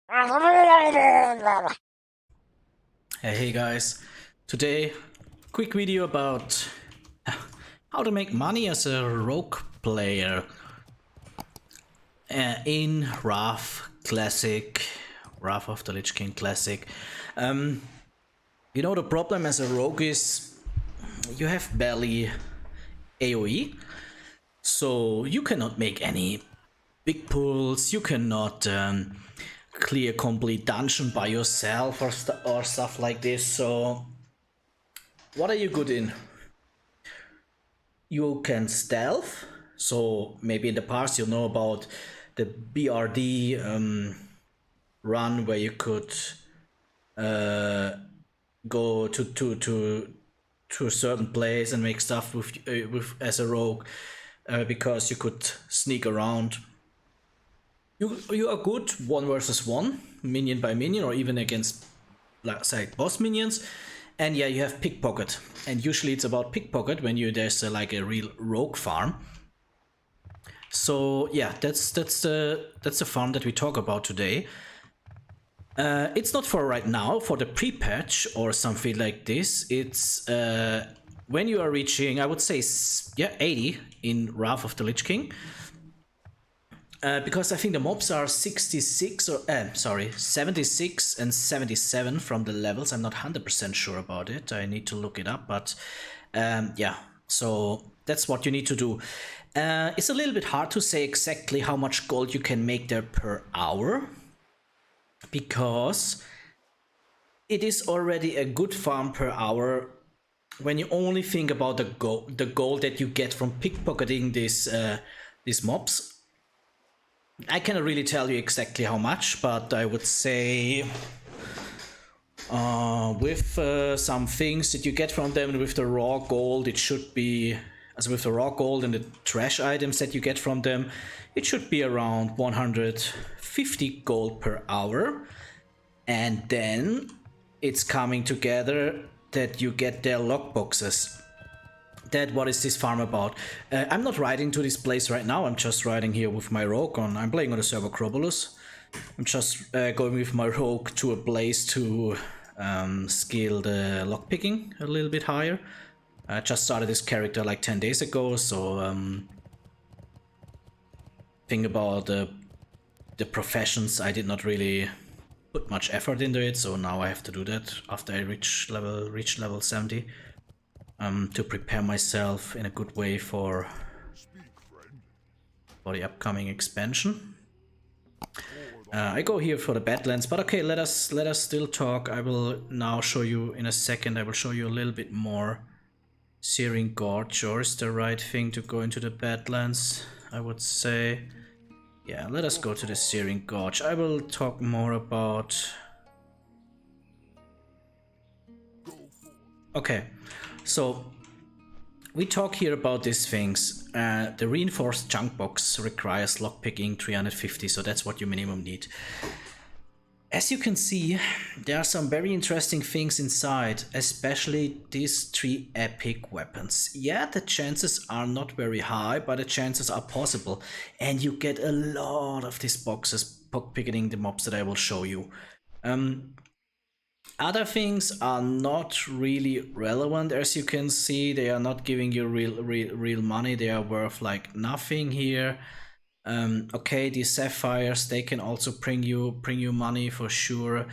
Hey guys, today quick video about how to make money as a rogue player in Wrath Classic, Wrath of the Lich King Classic. You know, the problem as a rogue is you have barely AoE, so you cannot make any big pulls, you cannot clear complete dungeon by yourself or stuff like this. So what are you good in? You can stealth, so maybe in the past you know about the BRD run where you could go to a certain place and make stuff with as a rogue because you could sneak around. You are good 1 versus 1, minion by minion, or even against like boss minions. And yeah, you have pickpocket, and usually it's about pickpocket when there's like a real rogue farm. So yeah, that's the farm that we talk about today. It's not for right now, for the pre-patch or something like this. It's when you are reaching, I would say, 80 in Wrath of the Lich King. Because I think the mobs are 76 or 76 and 77 from the levels. I'm not 100% sure about it. I need to look it up, but yeah, so that's what you need to do. It's a little bit hard to say exactly how much gold you can make there per hour, because it is already a good farm per hour when you only think about the gold that you get from pickpocketing these mobs. I cannot really tell you exactly how much, but I would say with some things that you get from them, with the raw gold, it should be, as with the raw gold and the trash items that you get from them, it should be around 150 gold per hour. And then it's coming together that you get their lockboxes. What is this farm about? I'm not riding to this place right now. I'm just riding here with my rogue on. I'm playing on the server Crobolus. I'm just going with my rogue to a place to skill the lockpicking a little bit higher. I just started this character like 10 days ago, so think about the professions. I did not really put much effort into it, so now I have to do that after I reach level 70. To prepare myself in a good way for the upcoming expansion. I go here for the Badlands, but okay, let us still talk. I will now show you in a second. I will show you a little bit more. Searing Gorge, or is the right thing to go into the Badlands? I would say, yeah. Let us go to the Searing Gorge. I will talk more about. Okay. So, we talk here about these things. The reinforced junk box requires lockpicking 350, so that's what you minimum need. As you can see, there are some very interesting things inside, especially these 3 epic weapons. Yeah, the chances are not very high, but the chances are possible. And you get a lot of these boxes picking the mobs that I will show you. Other things are not really relevant, as you can see. They are not giving you real money. They are worth like nothing here. Okay, these sapphires, they can also bring you money for sure.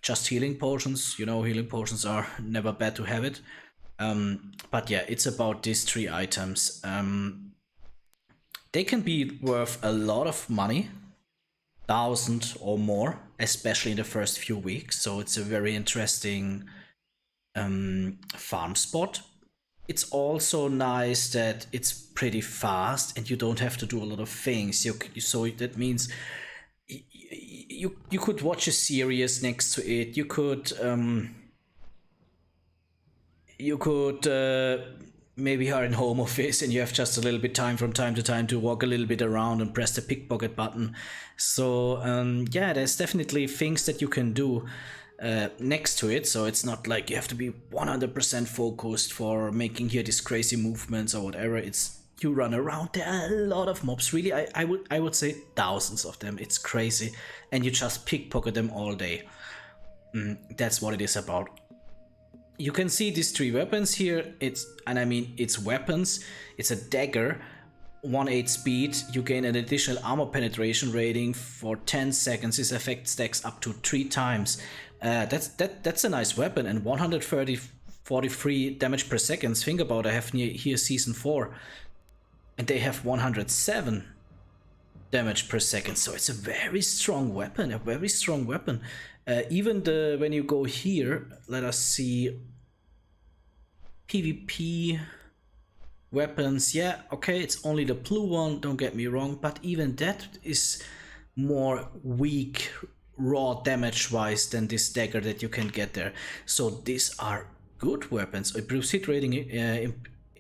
Just healing potions, you know, healing potions are never bad to have it. But yeah, it's about these 3 items. They can be worth a lot of money. 1,000 or more, especially in the first few weeks. So it's a very interesting farm spot. It's also nice that it's pretty fast and you don't have to do a lot of things. So that means you could watch a series next to it. You could maybe are in home office and you have just a little bit time from time to time to walk a little bit around and press the pickpocket button. So yeah, there's definitely things that you can do next to it. So it's not like you have to be 100% focused for making here these crazy movements or whatever. It's you run around. There are a lot of mobs. Really, I would say thousands of them. It's crazy, and you just pickpocket them all day. That's what it is about. You can see these 3 weapons here. It's weapons. It's a dagger, 1/8 speed. You gain an additional armor penetration rating for 10 seconds. This effect stacks up to 3 times. That's a nice weapon, and 143 damage per second. Think about it, I have here season 4, and they have 107 damage per second. So it's a very strong weapon, even when you go here, let us see, PvP weapons. Yeah, okay, it's only the blue one, don't get me wrong, but even that is more weak raw damage wise than this dagger that you can get there. So these are good weapons. Improves hit rating,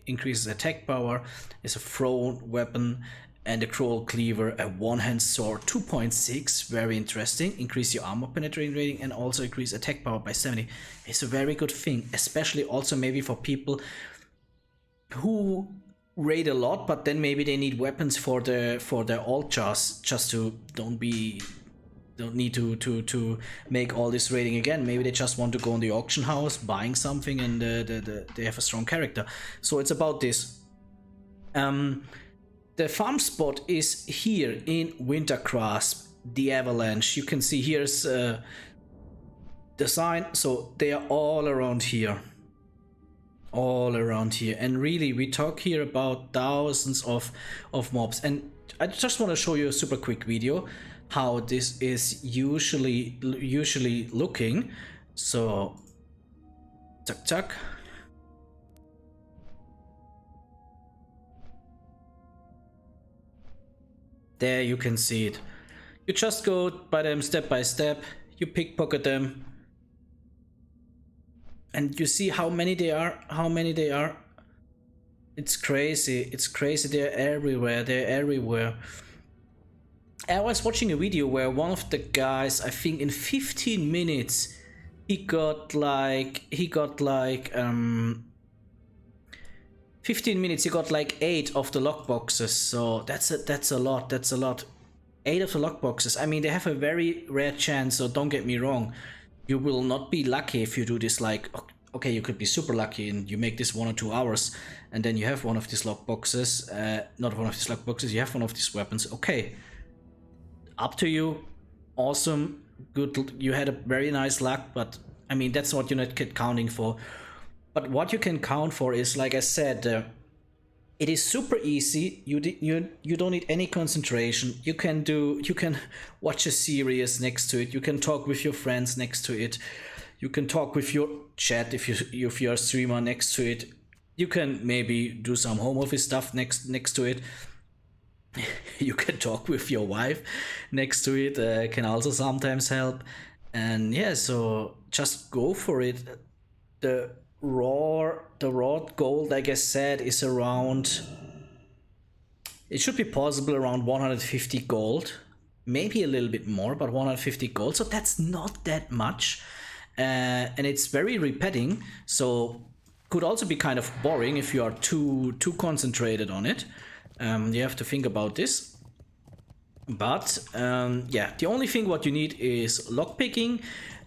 increases attack power, is a thrown weapon, and a crawl cleaver, a one-hand sword, 2.6, very interesting. Increase your armor penetrating rating and also increase attack power by 70. It's a very good thing, especially also maybe for people who raid a lot, but then maybe they need weapons for their alt just to don't need to make all this raiding again. Maybe they just want to go in the auction house buying something, and they have a strong character. So it's about this. The farm spot is here in Wintergrasp, the Avalanche. You can see here's the sign, so they are all around here. And really, we talk here about thousands of mobs. And I just want to show you a super quick video how this is usually looking. So, tuck. There you can see it. You just go by them step by step, you pickpocket them, and you see how many they are. It's crazy, they're everywhere. I was watching a video where one of the guys, I think in 15 minutes, he got like 15 minutes, he got like 8 of the lockboxes. So that's a lot. 8 of the lockboxes. I mean, they have a very rare chance, so don't get me wrong. You will not be lucky if you do this. Like, okay, you could be super lucky and you make this 1 or 2 hours, and then you have one of these lockboxes. Not one of these lockboxes, you have one of these weapons. Okay, up to you. Awesome, good. You had a very nice luck, but I mean, that's what you're not counting for. But what you can count for is, like I said, it is super easy. You don't need any concentration. You can watch a series next to it. You can talk with your friends next to it. You can talk with your chat if you're a streamer next to it. You can maybe do some home office stuff next to it. You can talk with your wife next to it. Can also sometimes help. And yeah, so just go for it. The raw gold, like I said, is around, it should be possible around 150 gold, maybe a little bit more, but 150 gold, so that's not that much. And it's very repeating, so could also be kind of boring if you are too concentrated on it. You have to think about this. But yeah, the only thing what you need is lockpicking.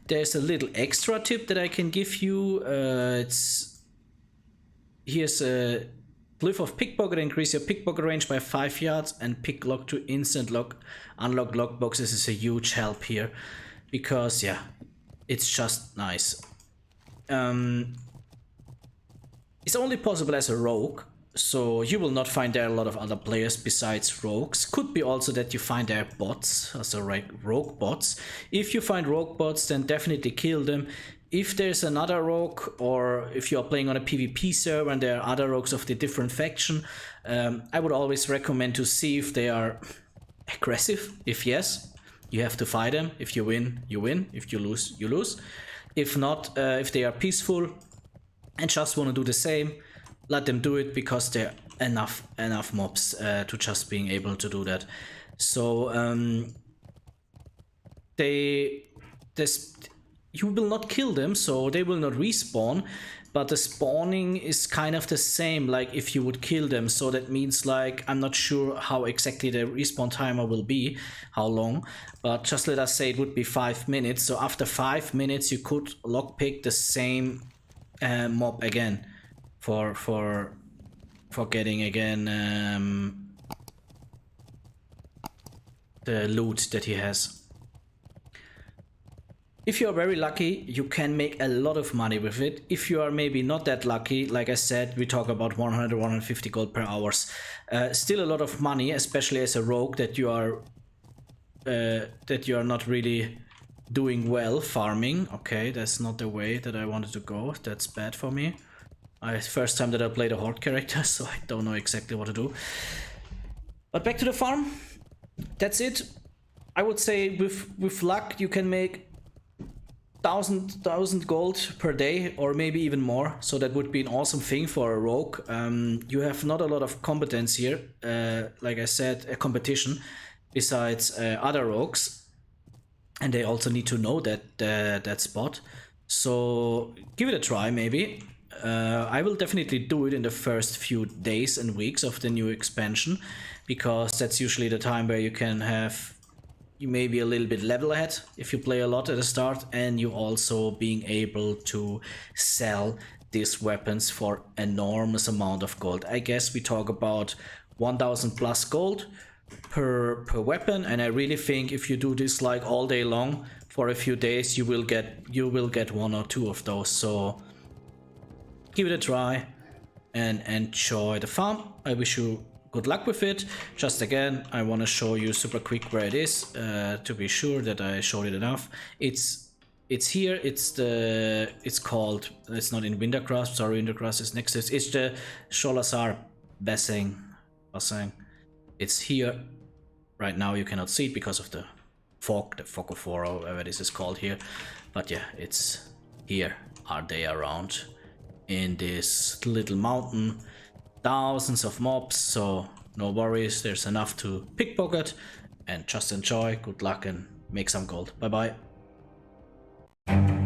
There's a little extra tip that I can give you. Here's a glyph of pickpocket. Increase your pickpocket range by 5 yards, and pick lock to instant lock. Unlock lockboxes is a huge help here, because yeah, it's just nice. It's only possible as a rogue, so you will not find there a lot of other players besides rogues. Could be also that you find there bots, also rogue bots. If you find rogue bots, then definitely kill them. If there's another rogue, or if you are playing on a PvP server and there are other rogues of the different faction, I would always recommend to see if they are aggressive. If yes, you have to fight them. If you win, you win. If you lose, you lose. If not, if they are peaceful and just want to do the same, let them do it, because there are enough mobs to just being able to do that. So you will not kill them, so they will not respawn, but the spawning is kind of the same like if you would kill them. So that means like, I'm not sure how exactly the respawn timer will be, how long, but just let us say it would be 5 minutes. So after 5 minutes you could lockpick the same mob again for getting again the loot that he has. If you are very lucky, you can make a lot of money with it. If you are maybe not that lucky, like I said, we talk about 100, 150 gold per hours. Still a lot of money, especially as a rogue that you are not really doing well farming. Okay, that's not the way that I wanted to go. That's bad for me. First time that I played a horde character, so I don't know exactly what to do. But back to the farm. That's it. I would say with luck you can make 1000 gold per day, or maybe even more. So that would be an awesome thing for a rogue. You have not a lot of competence here, like I said, a competition besides other rogues, and they also need to know that spot. So give it a try, maybe. I will definitely do it in the first few days and weeks of the new expansion, because that's usually the time where you can have, you may be a little bit level ahead if you play a lot at the start, and you also being able to sell these weapons for enormous amount of gold. I guess we talk about 1000 plus gold per weapon, and I really think if you do this like all day long for a few days, you will get 1 or 2 of those. So give it a try and enjoy the farm. I wish you good luck with it. Just again, I want to show you super quick where it is, to be sure that I showed it enough. It's here. It's called, it's not in Wintercrust, sorry, Wintercrust is next to it. It's the Sholazar Bassang. It's here. Right now you cannot see it because of the fog of war, or whatever this is called here. But yeah, it's here. Are they around in this little mountain? Thousands of mobs, so no worries, there's enough to pickpocket, and just enjoy, good luck, and make some gold. Bye bye.